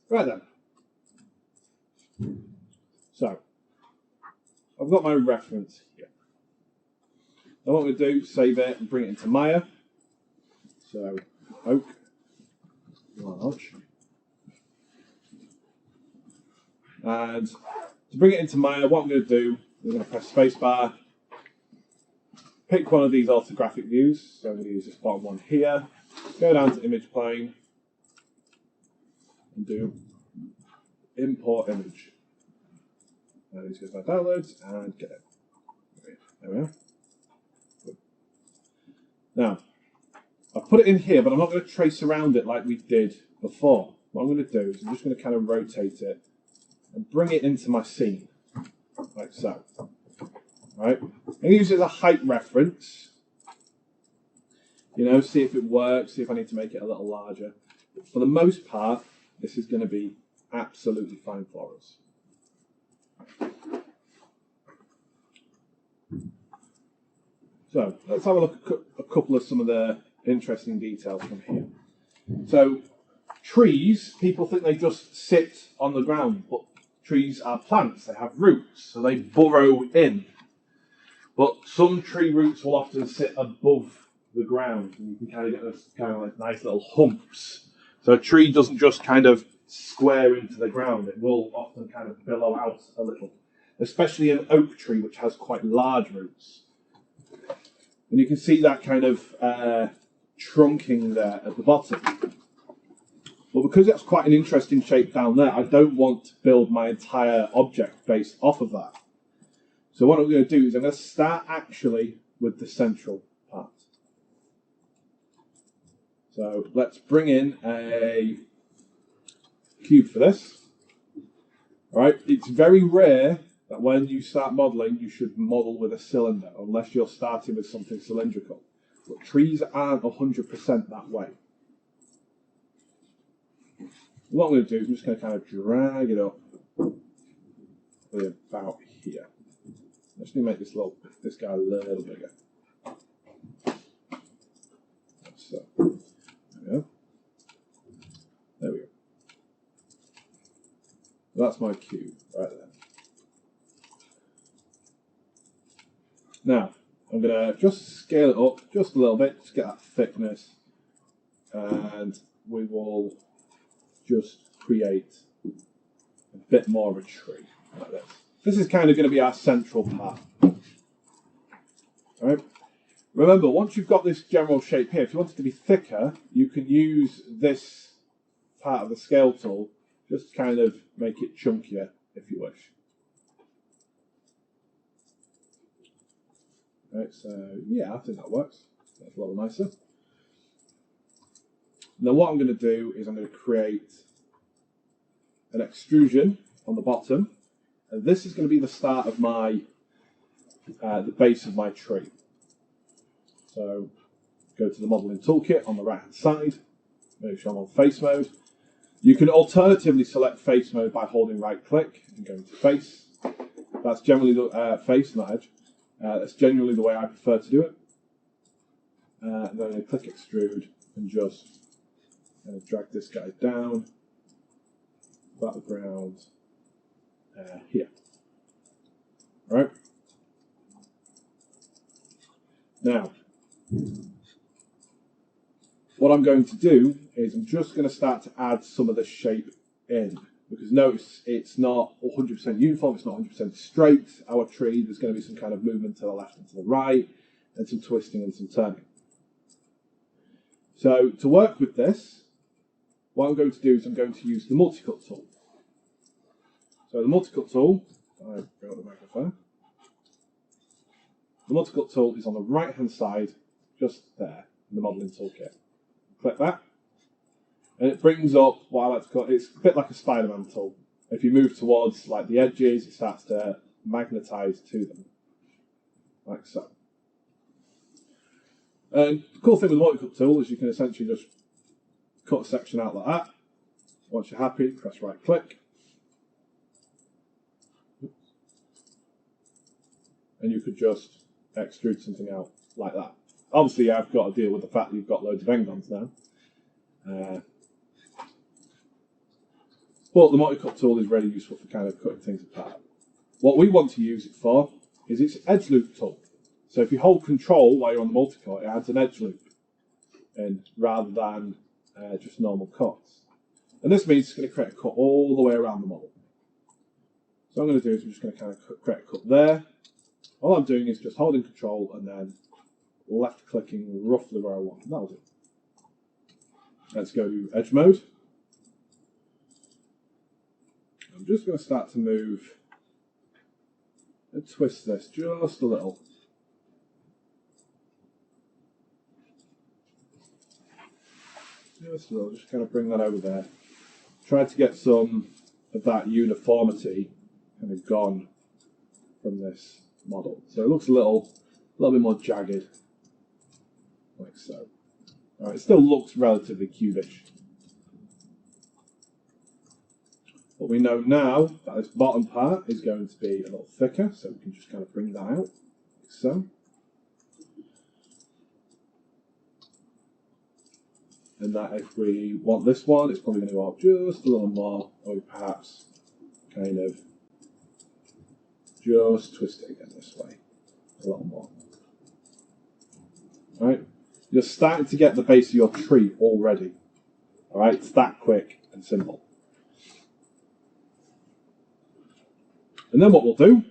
Right then. So, I've got my reference here. Now what I'm going to do, save it and bring it into Maya. So, oak, large. And to bring it into Maya, what I'm going to do, I'm going to press spacebar, pick one of these orthographic views. So I'm going to use this bottom one here, go down to image plane, and do import image. And just go to my downloads and get it. There we are. Now, I've put it in here, but I'm not going to trace around it like we did before. What I'm going to do is I'm just going to kind of rotate it and bring it into my scene, like so. Right? And use it as a height reference. You know, see if it works, see if I need to make it a little larger. But for the most part, this is going to be absolutely fine for us. So let's have a look at a couple of some of the interesting details from here. So trees, people think they just sit on the ground, but trees are plants, they have roots, so they burrow in. But some tree roots will often sit above the ground, and you can kind of get those kind of like nice little humps. So a tree doesn't just kind of square into the ground, it will often kind of billow out a little, especially an oak tree which has quite large roots. And you can see that kind of trunking there at the bottom. But because that's quite an interesting shape down there, I don't want to build my entire object based off of that. So what I'm going to do is I'm going to start actually with the central part. So let's bring in a cube for this. All right, it's very rare that when you start modelling, you should model with a cylinder, unless you're starting with something cylindrical. But trees aren't 100% that way. What I'm going to do is I'm just going to kind of drag it up about here. I'm just going to make this guy a little bigger. So, there we go. There we go. That's my cube right there. Now, I'm going to just scale it up just a little bit to get that thickness, and we will just create a bit more of a tree like this. This is kind of going to be our central part. All right. Remember, once you've got this general shape here, if you want it to be thicker, you can use this part of the scale tool just to kind of make it chunkier if you wish. Right, so yeah, I think that works. That's a little nicer. Now what I'm going to do is I'm going to create an extrusion on the bottom, and this is going to be the start of my the base of my tree. So go to the modeling toolkit on the right hand side, make sure I'm on face mode. You can alternatively select face mode by holding right click and going to face. That's generally the face, not edge. That's generally the way I prefer to do it. And then I click extrude and just drag this guy down about the ground here. All right. Now, what I'm going to do is I'm just going to start to add some of the shape in, because notice it's not 100% uniform, it's not 100% straight, our tree. There's going to be some kind of movement to the left and to the right, and some twisting and some turning. So to work with this, what I'm going to do is I'm going to use the multi-cut tool. So the multi-cut tool, I bring up the microphone. The multi-cut tool is on the right hand side, just there, in the modelling toolkit. Click that, and it brings up what I like to call, it's a bit like a Spider-Man tool. If you move towards like the edges, it starts to magnetize to them, like so. And the cool thing with the multi-cut tool is you can essentially just cut a section out like that. Once you're happy, press right click. And you could just extrude something out like that. Obviously, I've got to deal with the fact that you've got loads of n-gons now. But the multi-cut tool is really useful for kind of cutting things apart. What we want to use it for is its edge loop tool. So if you hold control while you're on the multi-cut, it adds an edge loop in rather than just normal cuts. And this means it's going to create a cut all the way around the model. So what I'm going to do is I'm just going to kind of create a cut there. All I'm doing is just holding control and then left clicking roughly where I want. That'll do. Let's go to edge mode. I'm just going to start to move and twist this just a little. Just a little, just kind of bring that over there. Try to get some of that uniformity kind of gone from this model. So it looks a little bit more jagged, like so. All right, it still looks relatively cubish. But we know now that this bottom part is going to be a little thicker, so we can just kind of bring that out, like so. And that if we want this one, it's probably going to go up just a little more, or perhaps kind of just twist it again this way, a little more. All right, you're starting to get the base of your tree already. All right, it's that quick and simple. And then what we'll do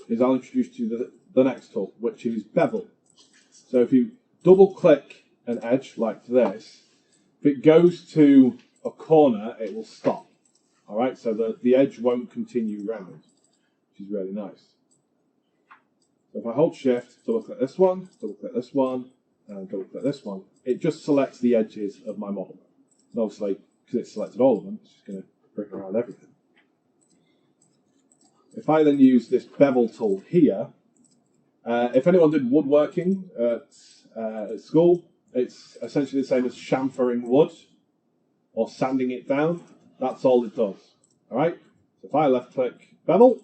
is I'll introduce you to the next tool, which is bevel. So if you double click an edge like this, if it goes to a corner, it will stop. All right, so the edge won't continue round, which is really nice. So if I hold shift, double click this one, double click this one, and double click this one, it just selects the edges of my model. And obviously, because it's selected all of them, it's just going to bring around everything. If I then use this bevel tool here, if anyone did woodworking at school, it's essentially the same as chamfering wood or sanding it down. That's all it does. All right. So if I left click bevel,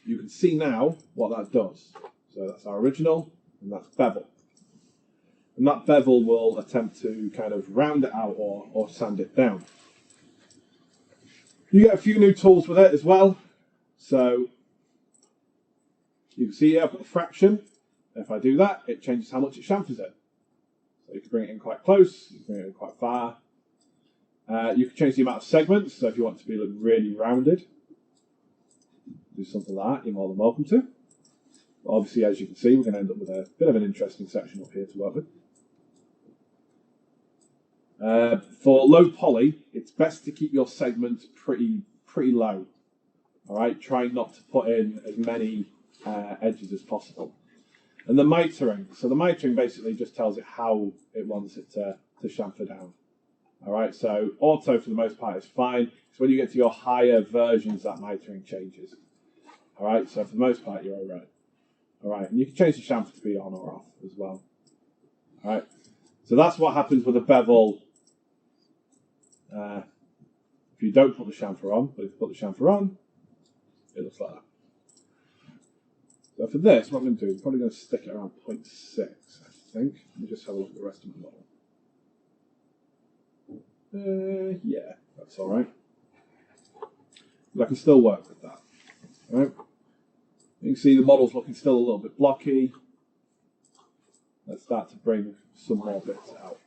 you can see now what that does. So that's our original, and that's bevel. And that bevel will attempt to kind of round it out or sand it down. You get a few new tools with it as well. So you can see here I've got a fraction. If I do that, it changes how much it chamfers it. So you can bring it in quite close, you can bring it in quite far. You can change the amount of segments, so if you want to be really rounded, do something like that, you're more than welcome to. But obviously, as you can see, we're going to end up with a bit of an interesting section up here to work with. For low poly, it's best to keep your segments pretty low. All right, try not to put in as many edges as possible. And the mitering, so the mitering basically just tells it how it wants it to chamfer down. All right, so auto for the most part is fine. It's when you get to your higher versions that mitering changes. All right, so for the most part you're all right. All right, and you can change the chamfer to be on or off as well. All right, so that's what happens with a bevel. If you don't put the chamfer on, but if you put the chamfer on, it looks like that. So for this, what I'm going to do is probably going to stick it around 0.6, I think. Let me just have a look at the rest of my model. Yeah, that's all right. But I can still work with that. All right. You can see the model's looking still a little bit blocky. Let's start to bring some more bits out.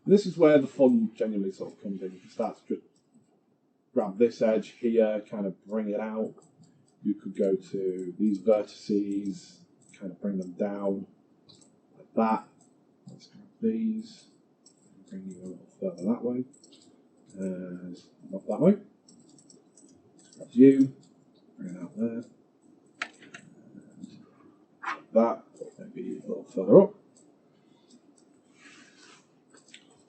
And this is where the fun genuinely sort of comes in. You can start to just grab this edge here, kind of bring it out. You could go to these vertices, kind of bring them down like that. Let's grab these, bring you a little further that way, and not that way. Grab you, bring it out there, and that, maybe a little further up.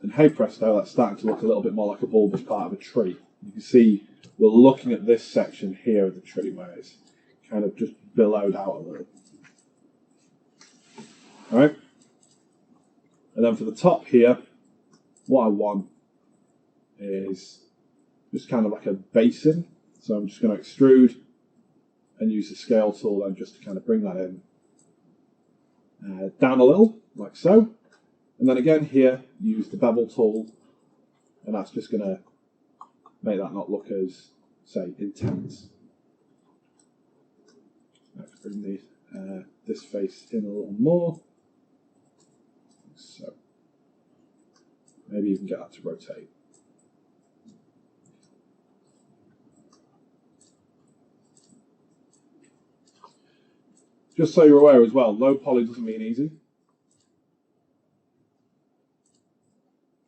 And hey presto, that's starting to look a little bit more like a bulbous part of a tree. You can see we're looking at this section here of the tree where it's kind of just billowed out a little. All right. And then for the top here, what I want is just kind of like a basin. So I'm just going to extrude and use the scale tool then just to kind of bring that in down a little, like so. And then again here, use the bevel tool, and that's just going to make that not look as, say, intense. Let's bring this face in a little more. So maybe you can get that to rotate. Just so you're aware as well, low poly doesn't mean easy.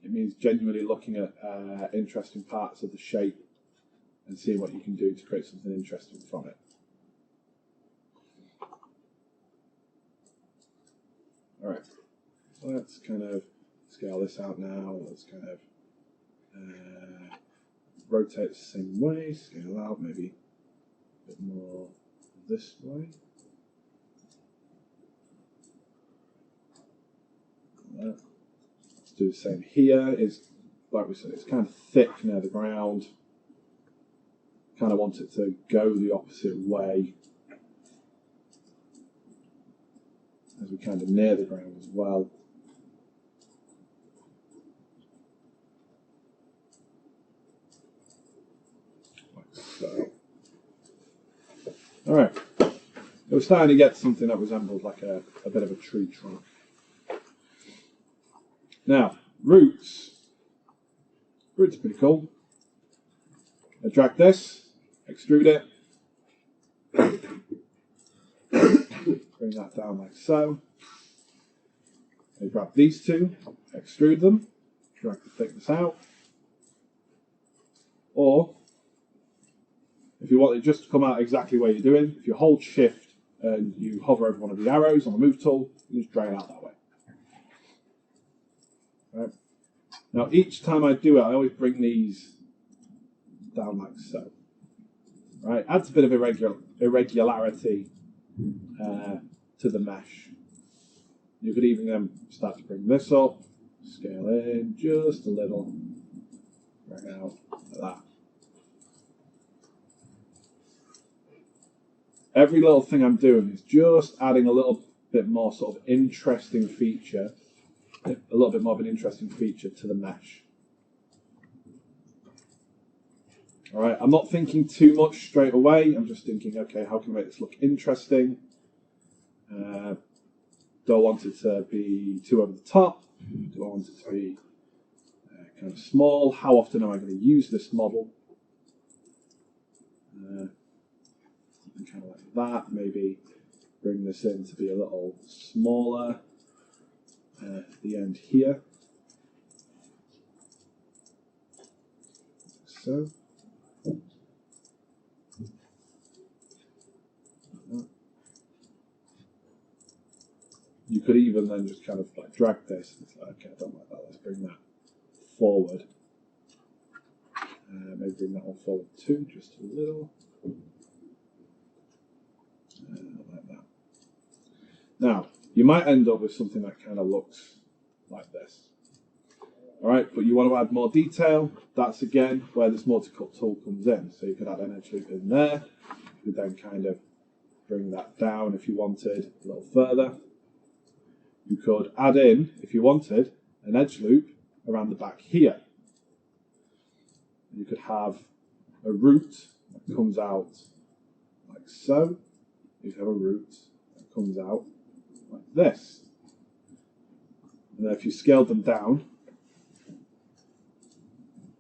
It means genuinely looking at interesting parts of the shape and seeing what you can do to create something interesting from it. All right, so let's kind of scale this out now. Let's kind of rotate the same way, scale out maybe a bit more this way. Let's do the same here. It's, like we said, it's kind of thick near the ground. Kind of want it to go the opposite way as we kind of near the ground as well. Like so. All right. It was starting to get something that resembled like a bit of a tree trunk. Now, roots. Roots are pretty cool. I drag this, extrude it, bring that down like so. I grab these two, extrude them, drag the thickness out. Or, if you want it just to come out exactly where you're doing, if you hold shift and you hover over one of the arrows on the move tool, you just drag it out that way. Right. Now, each time I do it, I always bring these down like so. Right, adds a bit of irregularity to the mesh. You could even start to bring this up, scale in just a little, drag out like that. Every little thing I'm doing is just adding a little bit more sort of interesting feature, a little bit more of an interesting feature to the mesh. All right, I'm not thinking too much straight away. I'm just thinking, okay, how can I make this look interesting? Do I want it to be too over the top? Do I want it to be kind of small? How often am I going to use this model? Something kind of like that. Maybe bring this in to be a little smaller at the end here. So. You could even then just kind of like drag this. It's like, okay, I don't like that. Let's bring that forward. Maybe bring that one forward too, just a little. Like that. Now, you might end up with something that kind of looks like this. All right, but you want to add more detail. That's again where this multi-cut tool comes in. So you could add an edge loop in there. You could then kind of bring that down if you wanted a little further. You could add in, if you wanted, an edge loop around the back here. You could have a root that comes out like so. You could have a root that comes out like this. And then if you scaled them down,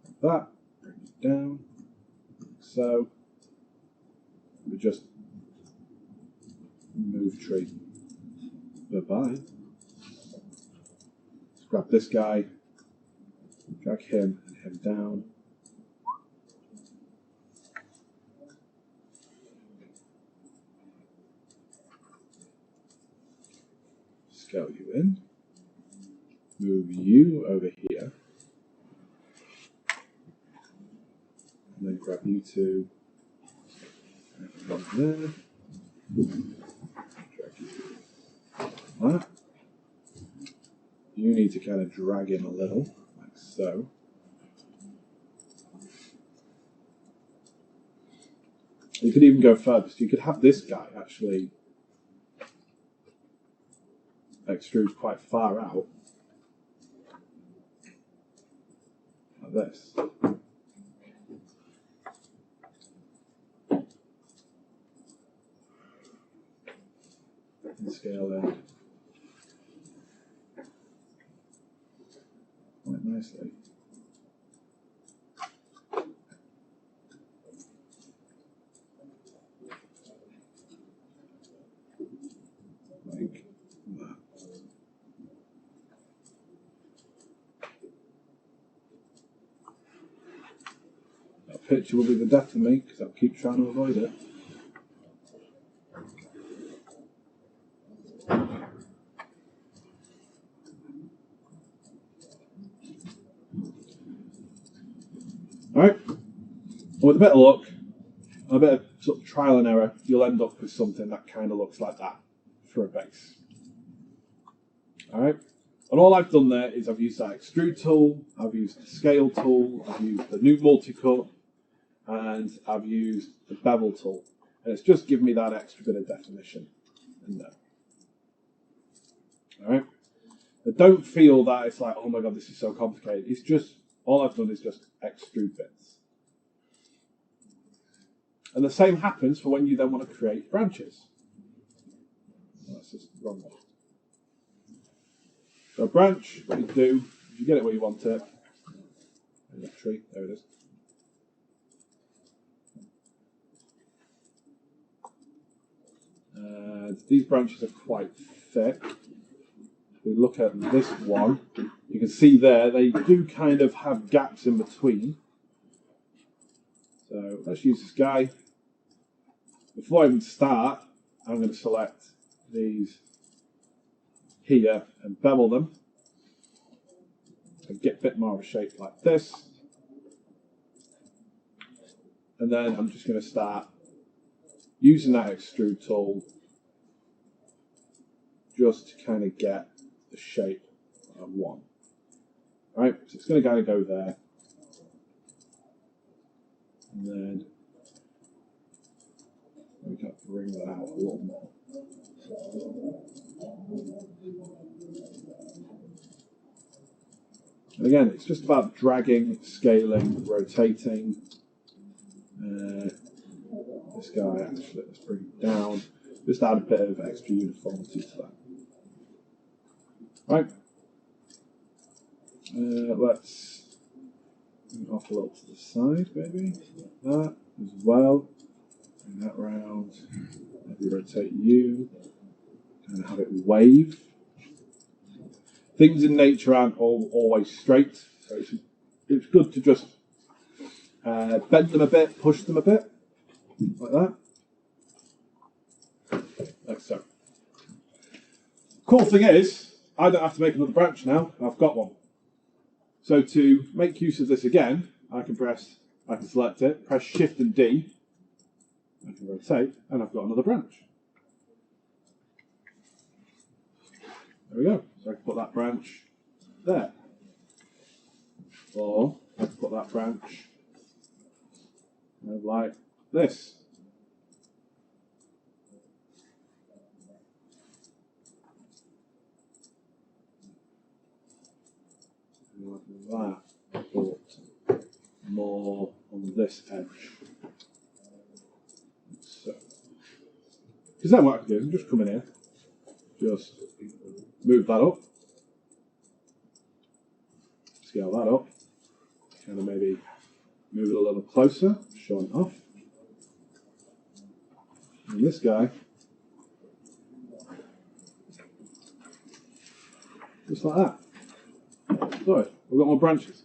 like that, bring it down, like so. We just move tree. Bye-bye. Grab this guy, drag him and him down. Scale you in. Move you over here. And then grab you two. One there. Drag you like that. You need to kind of drag in a little, like so. You could even go further. So you could have this guy actually extrude quite far out. like this. And scale there quite nicely. Like that. That picture will be the death of me because I'll keep trying to avoid it. Alright, with a bit of luck, and a bit of sort of trial and error, you'll end up with something that kind of looks like that for a base. Alright, and all I've done there is I've used that extrude tool, I've used the scale tool, I've used the new multi-cut, and I've used the bevel tool. And it's just given me that extra bit of definition in there. Alright, I don't feel that it's like, oh my god, this is so complicated. It's just, all I've done is just extrude bits. And the same happens for when you then want to create branches. That's just the wrong one. So a branch, what you do, is you get it where you want it. There's a tree, there it is. These branches are quite thick. If we look at this one, you can see there, they do kind of have gaps in between. So let's use this guy. Before I even start, I'm going to select these here and bevel them and get a bit more of a shape like this. And then I'm just going to start using that extrude tool just to kind of get the shape I want. Right, so it's going to kind of go there. And then we can bring that out a little more. And again, it's just about dragging, scaling, rotating. This guy, actually, let's bring it down. Just add a bit of extra uniformity to that. Right. Let's bring it off a little to the side, maybe. Like that as well. Bring that round. Maybe rotate you. Kind of have it wave. Things in nature aren't always straight, so it's good to just bend them a bit, push them a bit, like that. Like so. Cool thing is, I don't have to make another branch now, I've got one. So to make use of this again, I can select it, press Shift and D, I can rotate, and I've got another branch. There we go. So I can put that branch there. Or I can put that branch like this. Like that, but more on this edge. So, because then what I can do is just come in here, just move that up, scale that up, kind of maybe move it a little closer, showing it off. And this guy, just like that. Sorry, we've got more branches.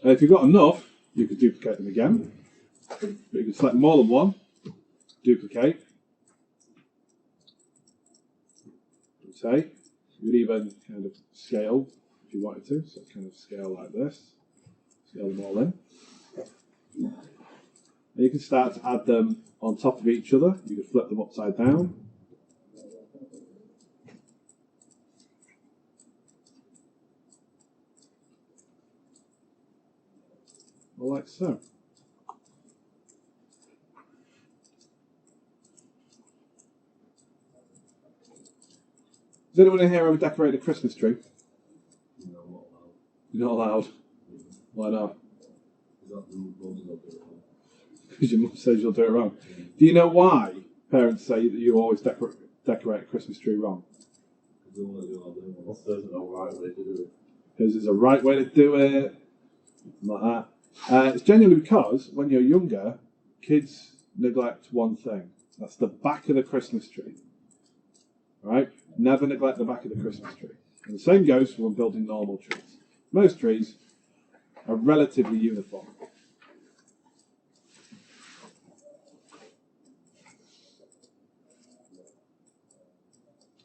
And if you've got enough, you could duplicate them again. But you can select more than one, duplicate, rotate. You could even kind of scale if you wanted to, so kind of scale like this, scale them all in. And you can start to add them on top of each other. You could flip them upside down. Like so. Does anyone in here ever decorate a Christmas tree? You're not allowed. Why not? Because your mum says you'll do it wrong. Do you know why parents say that you always decorate a Christmas tree wrong? Because there's no right way to do it. Because there's a right way to do it. Like that. It's genuinely because when you're younger, kids neglect one thing. That's the back of the Christmas tree. Right? Never neglect the back of the Christmas tree. And the same goes for when building normal trees. Most trees are relatively uniform.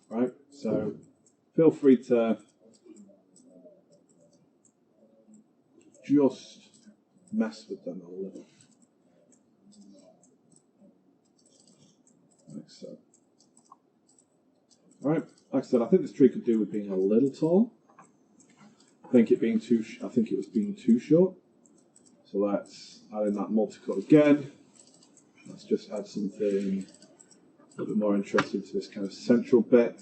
Right? So feel free to just mess with them a little. Like so. Alright, like I said, I think this tree could do with being a little tall. I think it was being too short. So let's add in that multicut again. Let's just add something a little bit more interesting to this kind of central bit.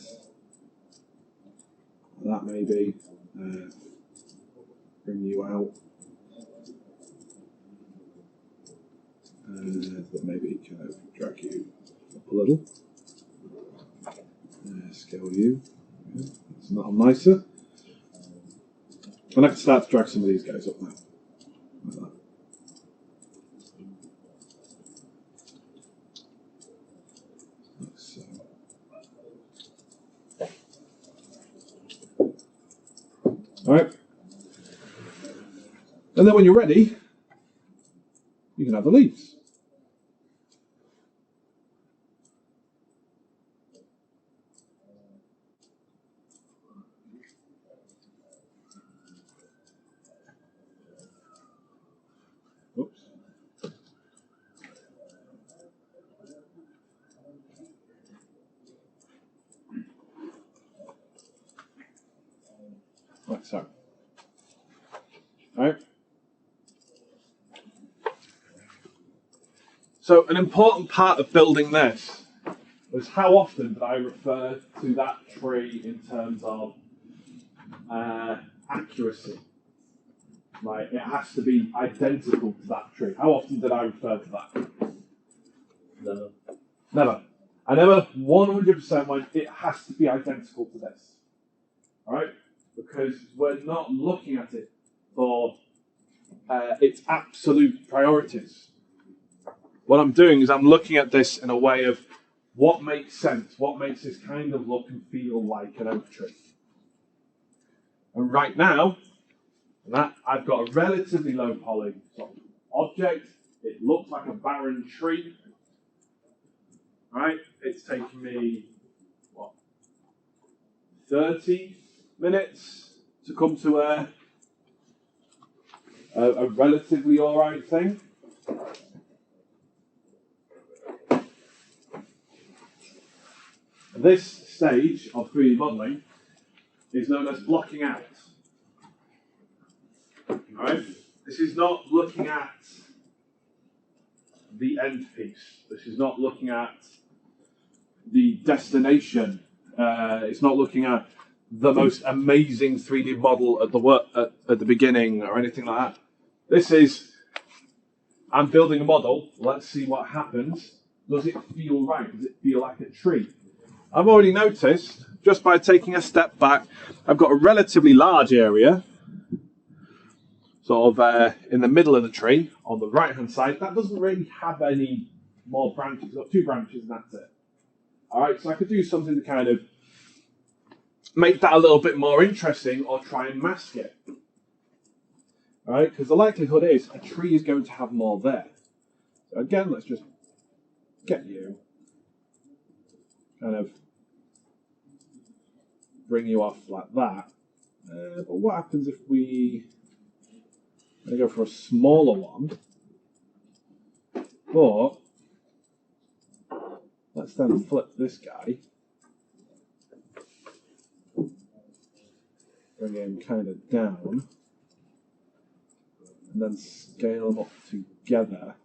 That maybe bring you out. But maybe kind of drag you up a little. Scale you. It's not nicer. And I can start to drag some of these guys up now. Like that. Like so. Alright. And then when you're ready, you can have the leaves. Oops. Like so. Alright. So an important part of building this was how often did I refer to that tree in terms of accuracy. Right, it has to be identical to that tree. How often did I refer to that? Never. Never. I never 100% went, it has to be identical to this. Alright? Because we're not looking at it for its absolute priorities. What I'm doing is I'm looking at this in a way of what makes sense, what makes this kind of look and feel like an oak tree. And right now, I've got a relatively low poly sort of object. It looks like a barren tree. Right? It's taken me, 30 minutes to come to a relatively alright thing. This stage of 3D modelling is known as blocking out. Alright? This is not looking at the end piece. This is not looking at the destination. It's not looking at the most amazing 3D model at the beginning or anything like that. This is, I'm building a model. Let's see what happens. Does it feel right? Does it feel like a tree? I've already noticed, just by taking a step back, I've got a relatively large area, sort of in the middle of the tree, on the right-hand side. That doesn't really have any more branches. It's got 2 branches and that's it. Alright, so I could do something to kind of make that a little bit more interesting or try and mask it. Alright, because the likelihood is a tree is going to have more there. So again, let's just get you, kind of bring you off like that. But what happens if we go for a smaller one? But let's then flip this guy. Bring him kind of down. And then scale them up together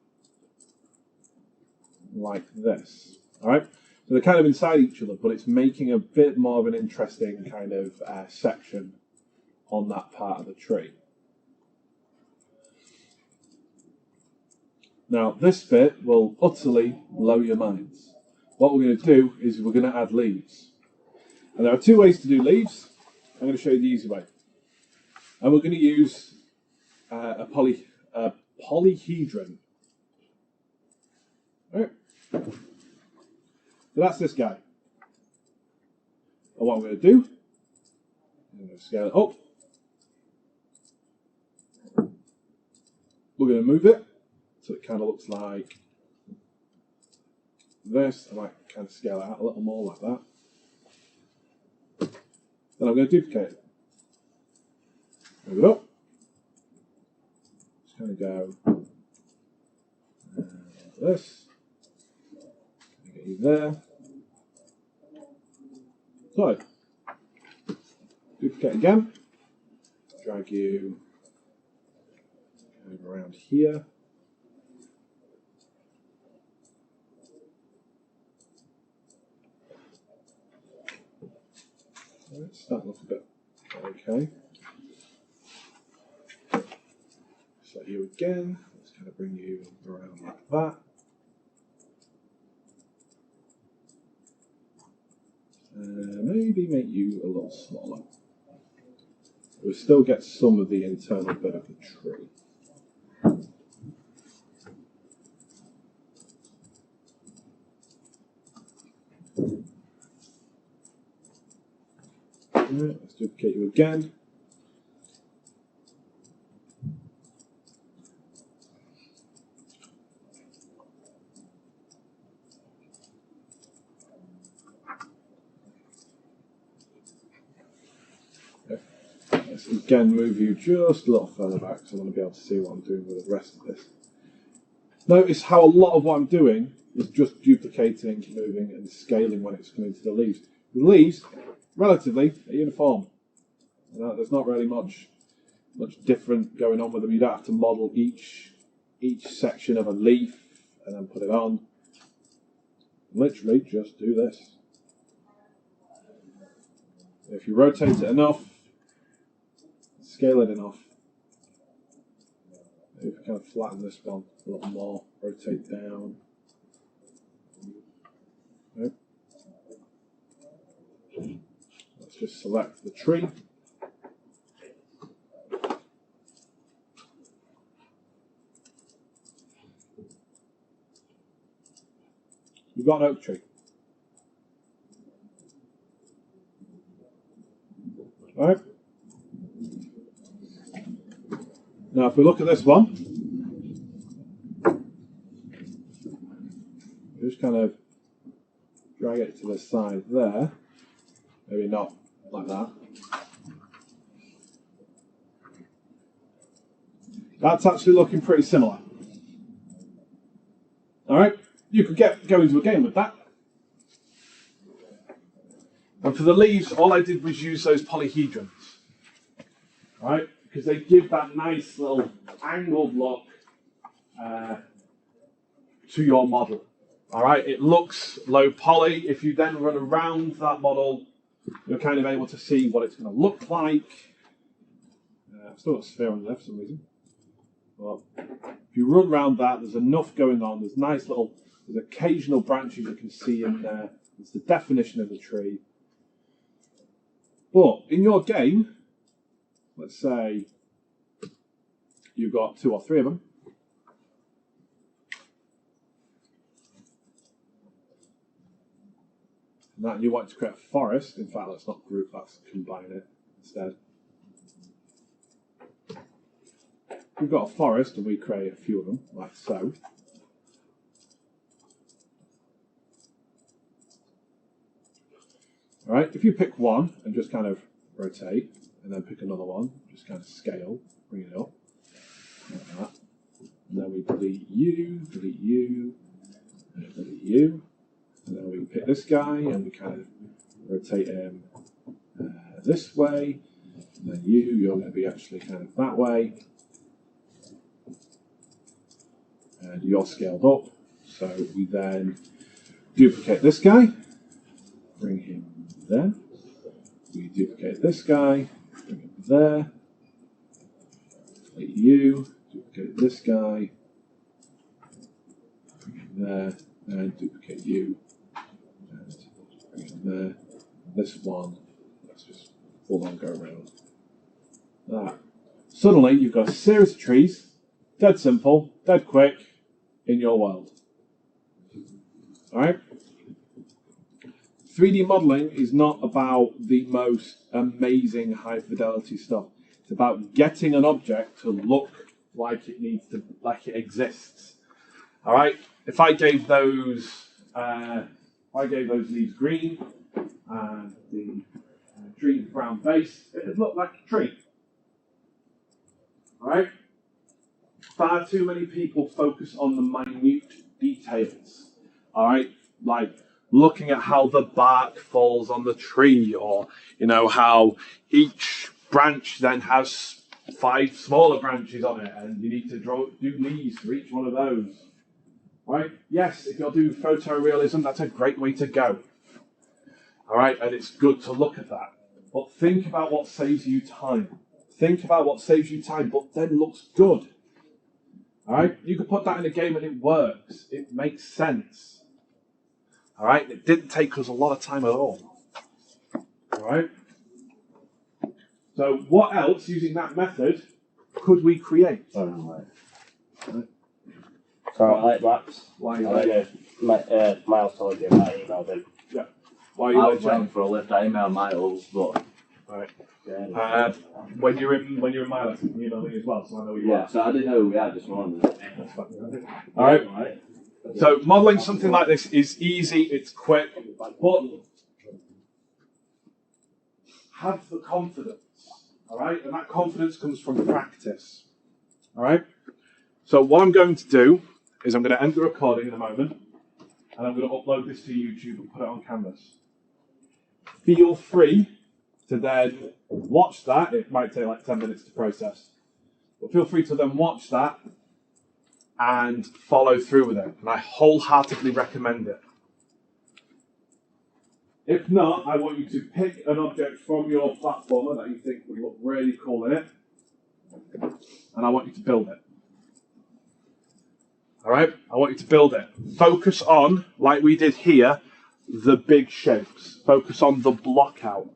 like this. Alright? So they're kind of inside each other, but it's making a bit more of an interesting kind of section on that part of the tree. Now, this bit will utterly blow your minds. What we're going to do is we're going to add leaves. And there are two ways to do leaves. I'm going to show you the easy way. And we're going to use a polyhedron. Right. So that's this guy. And what I'm going to do, I'm going to scale it up. We're going to move it so it kind of looks like this. I might kind of scale it out a little more like that. Then I'm going to duplicate it. Move it up. Just kind of go like this. Get you there. So, duplicate again. Drag you around here. Let's start look a bit okay. So you again, let's kind of bring you around like that. Maybe make you a little smaller. We'll still get some of the internal bit of the tree. Right, let's duplicate you again. Okay. Let's again move you just a little further back so I want to be able to see what I'm doing with the rest of this. Notice how a lot of what I'm doing is just duplicating, moving and scaling when it's coming to the leaves. The leaves, relatively, are uniform. There's not really much different going on with them. You don't have to model each section of a leaf and then put it on. Literally just do this. If you rotate it enough, scale it enough, maybe if you kind of flatten this one a little more, rotate down. Okay. Let's just select the tree. We've got an oak tree. All right. Now, if we look at this one, just kind of drag it to the side there. Maybe not like that. That's actually looking pretty similar. All right. You could go into a game with that. And for the leaves, all I did was use those polyhedrons, right? Because they give that nice little angled look to your model. All right, it looks low poly. If you then run around that model, you're kind of able to see what it's going to look like. I've still got a sphere on the left for some reason. But if you run around that, there's enough going on. There's there's occasional branches you can see in there. It's the definition of the tree. But in your game, let's say you've got 2 or 3 of them. And that you want to create a forest. In fact, let's not group, let's combine it instead. We've got a forest and we create a few of them, like so. All right, if you pick one and just kind of rotate, and then pick another one, just kind of scale, bring it up, like that. And then we delete you, and delete you, and then we pick this guy and we kind of rotate him this way, and then you're going to be actually kind of that way, and you're scaled up. So we then duplicate this guy, bring him there. We duplicate this guy, bring him there. Duplicate you. Duplicate this guy. Bring him there. And duplicate you. And bring him there. This one. Let's just full on go around. That. Suddenly, you've got a series of trees. Dead simple. Dead quick. In your world. Alright? 3D modeling is not about the most amazing high fidelity stuff. It's about getting an object to look like it needs to, like it exists. All right. If I gave those leaves green and the tree brown base, it would look like a tree. All right. Far too many people focus on the minute details. All right, like looking at how the bark falls on the tree, or how each branch then has 5 smaller branches on it, and you need to do leaves for each one of those. Right? Yes, if you're doing photorealism, that's a great way to go. All right, and it's good to look at that. But think about what saves you time. Think about what saves you time, but then looks good. All right, you can put that in a game and it works. It makes sense. All right, it didn't take us a lot of time at all. All right. So, what else using that method could we create? So I like maps. Why you I like Miles told you about emailed him. Yeah. Why I was waiting for a lift. I emailed Miles, but right. Yeah. When you're in my lesson, you email me as well, so I know where you yeah. are. So I didn't know who we had this morning. That's fine. All right. So modelling something like this is easy, it's quick, but have the confidence, all right? And that confidence comes from practice, all right? So what I'm going to do is I'm going to end the recording in a moment, and I'm going to upload this to YouTube and put it on Canvas. Feel free to then watch that. It might take like 10 minutes to process, but feel free to then watch that and follow through with it. And I wholeheartedly recommend it. If not, I want you to pick an object from your platformer that you think would look really cool in it, and I want you to build it. All right? I want you to build it. Focus on, like we did here, the big shapes. Focus on the block out.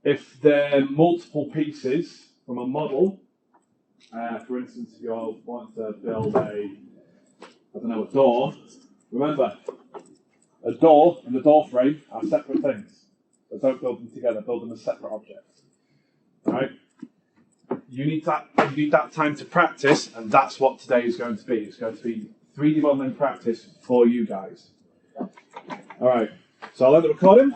If they're multiple pieces from a model, for instance, if you want to build a door, remember, a door and the door frame are separate things. So don't build them together, build them as separate objects. All right? You need that time to practice, and that's what today is going to be. It's going to be 3D modeling practice for you guys. All right, so I'll end the recording.